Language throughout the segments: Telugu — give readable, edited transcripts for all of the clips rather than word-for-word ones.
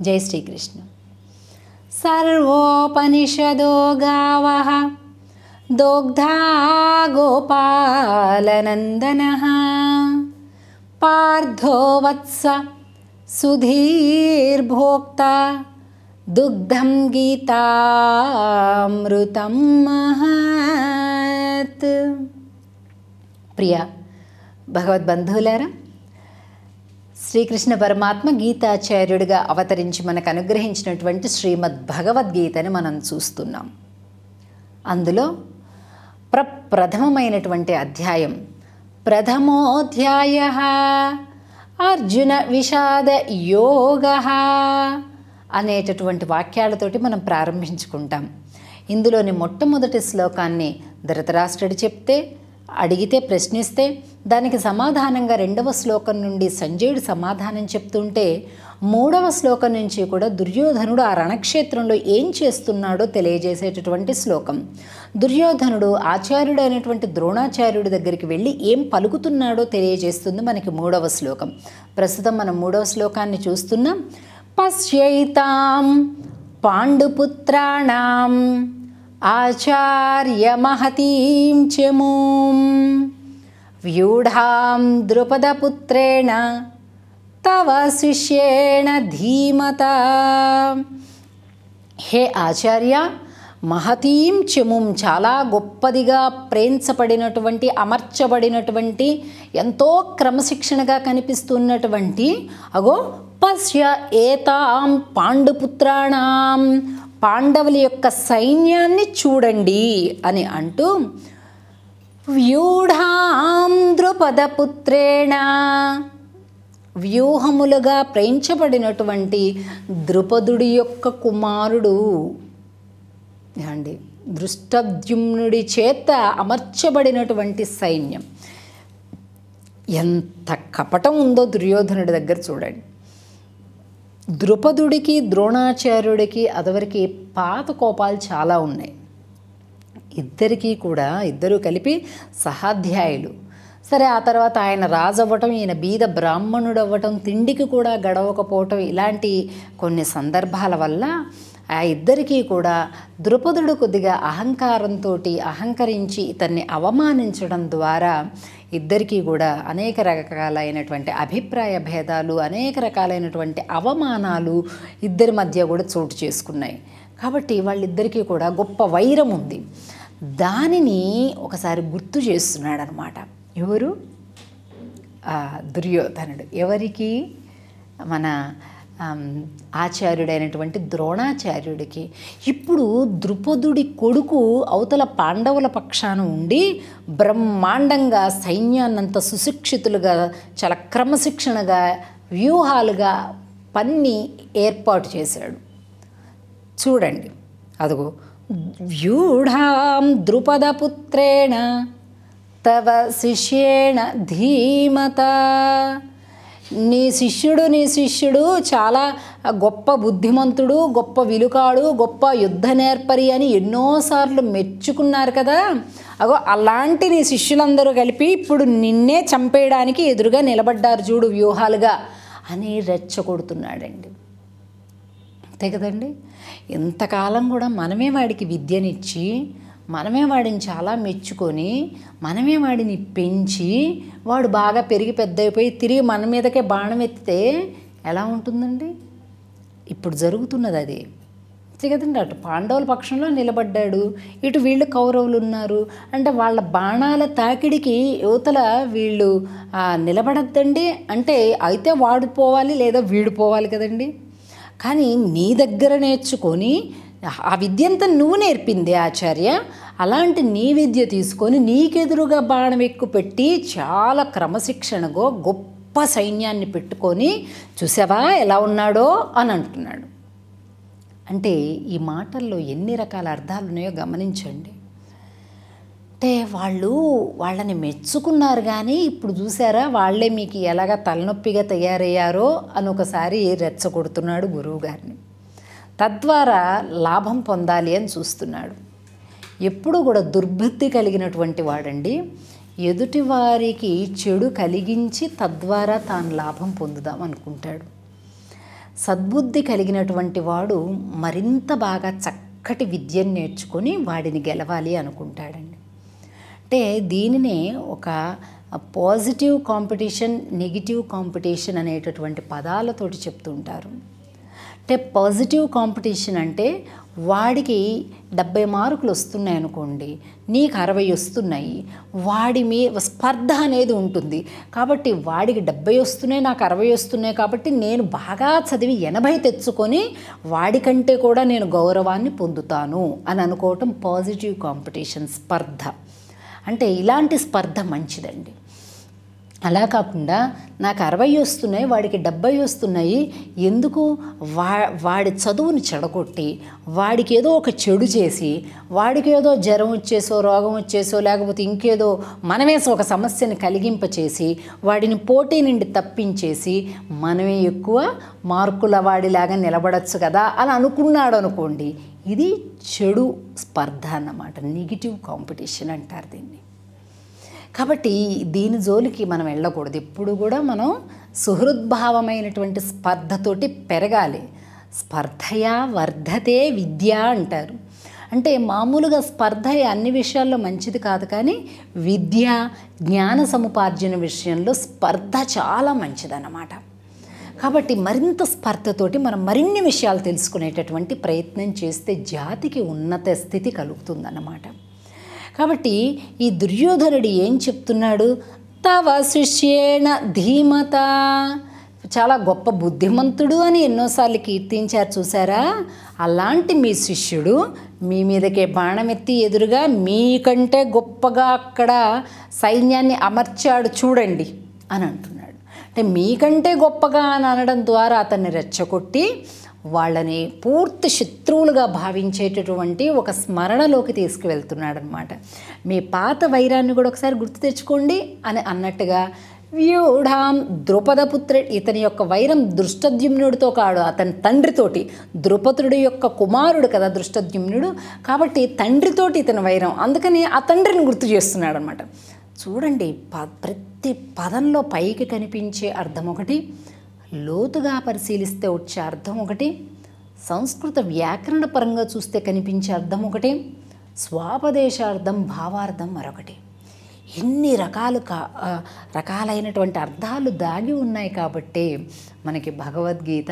జై శ్రీకృష్ణ. సర్వోపనిషదో గావః దోగ్ధా గోపాలనందనః పార్థో వత్స సుధీర్భోక్తా దుగ్ధం గీతామృతం మహత్. ప్రియ భగవద్బంధువులారా, శ్రీకృష్ణ పరమాత్మ గీతాచార్యుడిగా అవతరించి మనకు అనుగ్రహించినటువంటి శ్రీమద్ భగవద్గీతని మనం చూస్తున్నాం. అందులో ప్రప్రథమమైనటువంటి అధ్యాయం ప్రథమోధ్యాయః అర్జున విషాద యోగః అనేటటువంటి వాక్యాలతోటి మనం ప్రారంభించుకుంటాం. ఇందులోని మొట్టమొదటి శ్లోకాన్ని ధృతరాష్ట్రుడు చెప్తే, అడిగితే ప్రశ్నిస్తే దానికి సమాధానంగా రెండవ శ్లోకం నుండి సంజయుడు సమాధానం చెప్తుంటే, మూడవ శ్లోకం నుంచి కూడా దుర్యోధనుడు ఆ రణక్షేత్రంలో ఏం చేస్తున్నాడో తెలియజేసేటటువంటి శ్లోకం. దుర్యోధనుడు ఆచార్యుడు అయినటువంటి ద్రోణాచార్యుడి దగ్గరికి వెళ్ళి ఏం పలుకుతున్నాడో తెలియజేస్తుంది మనకి మూడవ శ్లోకం. ప్రస్తుతం మనం మూడవ శ్లోకాన్ని చూస్తున్నాం. పశ్యైతాం పాండుపుత్రాణం ఆచార్య మహతీం చమూం వ్యూఢాం ద్రుపదపుత్రేణ తవ శిష్యేణ ధీమతా. హే ఆచార్య, మహతీం చముం, చాలా గొప్పదిగా ప్రేంచబడినటువంటి, అమర్చబడినటువంటి, ఎంతో క్రమశిక్షణగా కనిపిస్తున్నటువంటి అగో పశ్య ఏతాం పాండుపుత్రాణం, పాండవుల యొక్క సైన్యాన్ని చూడండి అని అంటూ వ్యూఢాం ద్రుపదపుత్రేణ, వ్యూహములుగా ప్రేంచబడినటువంటి ద్రుపదుడి యొక్క కుమారుడు అండి, దృష్టద్యుమ్నుడి చేత అమర్చబడినటువంటి సైన్యం. ఎంత కపటం ఉందో దుర్యోధనుడి దగ్గర చూడండి. ద్రుపదుడికి ద్రోణాచార్యుడికి అదివరకు పాత కోపాలు చాలా ఉన్నాయి. ఇద్దరూ కలిపి సహాధ్యాయులు. సరే, ఆ తర్వాత ఆయన రాజు అవ్వటం, ఈయన బీద బ్రాహ్మణుడు అవ్వటం, తిండికి కూడా గడవకపోవటం, ఇలాంటి కొన్ని సందర్భాల వల్ల ఆ ఇద్దరికీ కూడా ద్రుపదుడు కొద్దిగా అహంకరించి ఇతన్ని అవమానించడం ద్వారా ఇద్దరికీ కూడా అనేక రకాలైనటువంటి అభిప్రాయ భేదాలు, అనేక రకాలైనటువంటి అవమానాలు ఇద్దరి మధ్య కూడా చోటు చేసుకున్నాయి. కాబట్టి వాళ్ళిద్దరికీ కూడా గొప్ప వైరం ఉంది. దానిని ఒకసారి గుర్తు చేస్తున్నాడు అన్నమాట. ఎవరు? దుర్యోధనుడు. ఎవరికి? మన ఆచార్యుడైనటువంటి ద్రోణాచార్యుడికి. ఇప్పుడు ద్రుపదుడి కొడుకు అవతల పాండవుల పక్షాన ఉండి బ్రహ్మాండంగా సైన్యాన్నంత సుశిక్షితులుగా, చాలా క్రమశిక్షణగా, వ్యూహాలుగా పన్ని ఏర్పాటు చేశాడు. చూడండి, అదిగో వ్యూఢాం ద్రుపదపుత్రేణ తవ శిష్యేణ ధీమతా. నీ శిష్యుడు చాలా గొప్ప బుద్ధిమంతుడు, గొప్ప విలుకాడు, గొప్ప యుద్ధ నేర్పరి అని ఎన్నోసార్లు మెచ్చుకున్నారు కదా. అగో అలాంటి నీ శిష్యులందరూ కలిపి ఇప్పుడు నిన్నే చంపేయడానికి ఎదురుగా నిలబడ్డారు చూడు వ్యూహాలుగా అని రెచ్చగొడుతున్నాడండి. అంతే కదండి. ఇంతకాలం కూడా మనమే వాడికి విద్యనిచ్చి, మనమే వాడిని చాలా మెచ్చుకొని, మనమే వాడిని పెంచి, వాడు బాగా పెరిగి పెద్ద అయిపోయి తిరిగి మన మీదకే బాణం ఎత్తితే ఎలా ఉంటుందండి? ఇప్పుడు జరుగుతున్నది అది. అంతే కదండి. అటు పాండవుల పక్షంలో నిలబడ్డాడు, ఇటు వీళ్ళు కౌరవులు ఉన్నారు. అంటే వాళ్ళ బాణాల తాకిడికి యువతల వీళ్ళు నిలబడద్దండి. అంటే అయితే వాడు పోవాలి లేదా వీడు పోవాలి కదండి. కానీ నీ దగ్గర నేర్చుకొని ఆ విద్యంతా నువ్వు నేర్పింది ఆచార్య. అలాంటి నీ విద్య తీసుకొని నీకెదురుగా బాణం ఎక్కుపెట్టి చాలా క్రమశిక్షణగా గొప్ప సైన్యాన్ని పెట్టుకొని చూసావా ఎలా ఉన్నాడో అని అంటున్నాడు. అంటే ఈ మాటల్లో ఎన్ని రకాల అర్థాలు ఉన్నాయో గమనించండి. అంటే వాళ్ళని మెచ్చుకున్నారు, కానీ ఇప్పుడు చూసారా వాళ్ళే మీకు ఎలాగ తలనొప్పిగా తయారయ్యారో అని ఒకసారి రెచ్చగొడుతున్నాడు గురువు గారిని. తద్వారా లాభం పొందాలి అని చూస్తున్నాడు. ఎప్పుడు కూడా దుర్బుద్ధి కలిగినటువంటి వాడండి ఎదుటివారికి చెడు కలిగించి తద్వారా తాను లాభం పొందుదాం అనుకుంటాడు. సద్బుద్ధి కలిగినటువంటి వాడు మరింత బాగా చక్కటి విద్యను నేర్చుకొని వాడిని గెలవాలి అనుకుంటాడండి. అంటే దీనినే ఒక పాజిటివ్ కాంపిటీషన్, నెగిటివ్ కాంపిటీషన్ అనేటటువంటి పదాలతోటి చెప్తుంటారు. అంటే పాజిటివ్ కాంపిటీషన్ అంటే వాడికి 70 మార్కులు వస్తున్నాయి అనుకోండి, నీకు 60 వస్తున్నాయి, వాడి స్పర్ధ అనేది ఉంటుంది. కాబట్టి వాడికి 70 వస్తున్నాయి, నాకు 60 వస్తున్నాయి, కాబట్టి నేను బాగా చదివి 80 తెచ్చుకొని వాడికంటే కూడా నేను గౌరవాన్ని పొందుతాను అని అనుకోవటం పాజిటివ్ కాంపిటీషన్, స్పర్ధ. అంటే ఇలాంటి స్పర్ధ మంచిదండి. అలా కాకుండా నాకు 60 వస్తున్నాయి, వాడికి 70 వస్తున్నాయి, ఎందుకు వాడి చదువుని చెడగొట్టి వాడికి ఏదో ఒక చెడు చేసి వాడికి ఏదో జ్వరం వచ్చేసో రోగం వచ్చేసో లేకపోతే ఇంకేదో మనమే ఒక సమస్యని కలిగింపచేసి వాడిని పోటీ నుండి తప్పించేసి మనమే ఎక్కువ మార్కుల వాడిలాగా నిలబడచ్చు కదా అని అనుకున్నాడు అనుకోండి, ఇది చెడు స్పర్ధ అన్నమాట. నెగిటివ్ కాంపిటీషన్ అంటారు దీన్ని. కాబట్టి దీని జోలికి మనం వెళ్ళకూడదు. ఎప్పుడు కూడా మనం సుహృద్భావమైనటువంటి స్పర్ధతోటి పెరగాలి. స్పర్ధయా వర్ధతే విద్య అంటారు. అంటే మామూలుగా స్పర్ధ అన్ని విషయాల్లో మంచిది కాదు, కానీ విద్య, జ్ఞాన సముపార్జన విషయంలో స్పర్ధ చాలా మంచిదన్నమాట. కాబట్టి మరింత స్పర్ధతోటి మనం మరిన్ని విషయాలు తెలుసుకునేటటువంటి ప్రయత్నం చేస్తే జాతికి ఉన్నత స్థితి కలుగుతుందన్నమాట. కాబట్టి ఈ దుర్యోధనుడు ఏం చెప్తున్నాడు? తవ శిష్యేణ ధీమత, చాలా గొప్ప బుద్ధిమంతుడు అని ఎన్నోసార్లు కీర్తించారు చూసారా. అలాంటి మీ శిష్యుడు మీ మీదకే బాణమెత్తి ఎదురుగా మీకంటే గొప్పగా అక్కడ సైన్యాన్ని అమర్చాడు చూడండి అని అంటున్నాడు. అంటే మీకంటే గొప్పగా అని అనడం ద్వారా అతన్ని రెచ్చగొట్టి వాళ్ళని పూర్తి శత్రువులుగా భావించేటటువంటి ఒక స్మరణలోకి తీసుకువెళ్తున్నాడు అనమాట. మీ పాత వైరాన్ని కూడా ఒకసారి గుర్తు తెచ్చుకోండి అని అన్నట్టుగా వ్యూఢాం ద్రుపదపుత్ర, ఇతని యొక్క వైరం దృష్టద్యుమ్నుడితో కాడు, అతని తండ్రితోటి. ద్రుపదుడి యొక్క కుమారుడు కదా దృష్టద్యుమ్నుడు, కాబట్టి తండ్రితోటి ఇతని వైరం, అందుకని ఆ తండ్రిని గుర్తు చేస్తున్నాడు అనమాట. చూడండి, ప్రతి పదంలో పైకి కనిపించే అర్థం ఒకటి, లోతుగా పరిశీలిస్తే వచ్చే అర్థం ఒకటి, సంస్కృత వ్యాకరణ పరంగా చూస్తే కనిపించే అర్థం ఒకటి, స్వాపదేశార్థం భావార్థం మరొకటి. ఎన్ని రకాలైనటువంటి అర్థాలు దాగి ఉన్నాయి. కాబట్టి మనకి భగవద్గీత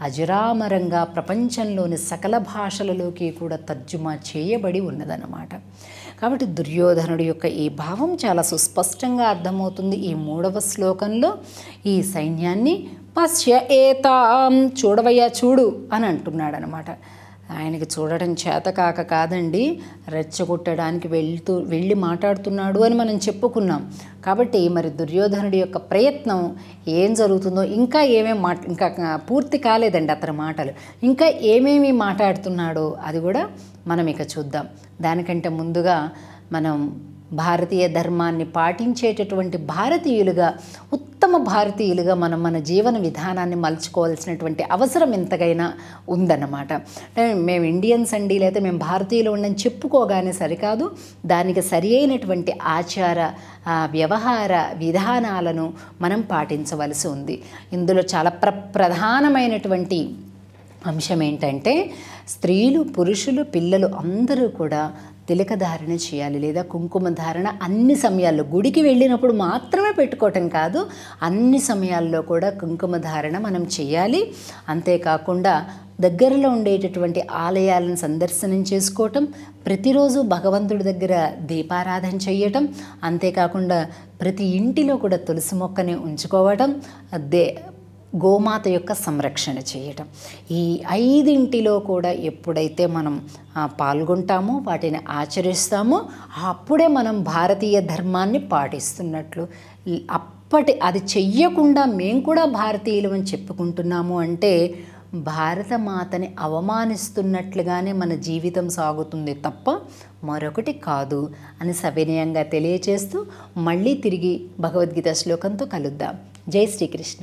అజరామరంగా ప్రపంచంలోని సకల భాషలలోకి కూడా తర్జుమా చేయబడి ఉన్నదన్నమాట. కాబట్టి దుర్యోధనుడి యొక్క ఈ భావం చాలా సుస్పష్టంగా అర్థమవుతుంది ఈ 3వ శ్లోకంలో. ఈ సైన్యాన్ని పశ్య ఏతాం, చూడవయ్యా చూడు అని అంటున్నాడు అనమాట. ఆయనకి చూడడం చేతకాక కాదండి, రెచ్చగొట్టడానికి వెళ్ళి మాట్లాడుతున్నాడు అని మనం చెప్పుకున్నాం. కాబట్టి మరి దుర్యోధనుడి యొక్క ప్రయత్నం ఏం జరుగుతుందో, ఇంకా ఇంకా పూర్తి కాలేదండి అతని మాటలు, ఇంకా ఏమేమి మాట్లాడుతున్నాడో అది కూడా మనం ఇక చూద్దాం. దానికంటే ముందుగా మనం భారతీయ ధర్మాన్ని పాటించేటటువంటి భారతీయులుగా, ఉత్తమ భారతీయులుగా మనం మన జీవన విధానాన్ని మలుచుకోవాల్సినటువంటి అవసరం ఎంతగైనా ఉందన్నమాట. అంటే మేము ఇండియన్స్ అండి, లేదా మేము భారతీయులు ఉండని చెప్పుకోగానే సరికాదు, దానికి సరి అయినటువంటి ఆచార వ్యవహార విధానాలను మనం పాటించవలసి ఉంది. ఇందులో చాలా ప్రధానమైనటువంటి అంశం ఏంటంటే స్త్రీలు, పురుషులు, పిల్లలు అందరూ కూడా తిలక ధారణ చేయాలి, లేదా కుంకుమ ధారణ అన్ని సమయాల్లో. గుడికి వెళ్ళినప్పుడు మాత్రమే పెట్టుకోవటం కాదు, అన్ని సమయాల్లో కూడా కుంకుమ ధారణ మనం చేయాలి. అంతేకాకుండా దగ్గరలో ఉండేటటువంటి ఆలయాలను సందర్శనం చేసుకోవటం, ప్రతిరోజు భగవంతుడి దగ్గర దీపారాధన చేయటం, అంతేకాకుండా ప్రతి ఇంటిలో కూడా తులసి మొక్కని ఉంచుకోవటం, గోమాత యొక్క సంరక్షణ చేయటం. ఈ 5 కూడా ఎప్పుడైతే మనం పాల్గొంటామో, వాటిని ఆచరిస్తామో, అప్పుడే మనం భారతీయ ధర్మాన్ని పాటిస్తున్నట్లు. అది చెయ్యకుండా మేము కూడా భారతీయులు అని చెప్పుకుంటున్నాము అంటే భారతమాతని అవమానిస్తున్నట్లుగానే మన జీవితం సాగుతుంది తప్ప మరొకటి కాదు అని సవినయంగా తెలియచేస్తూ మళ్ళీ తిరిగి భగవద్గీత శ్లోకంతో కలుద్దాం. జై శ్రీకృష్ణ.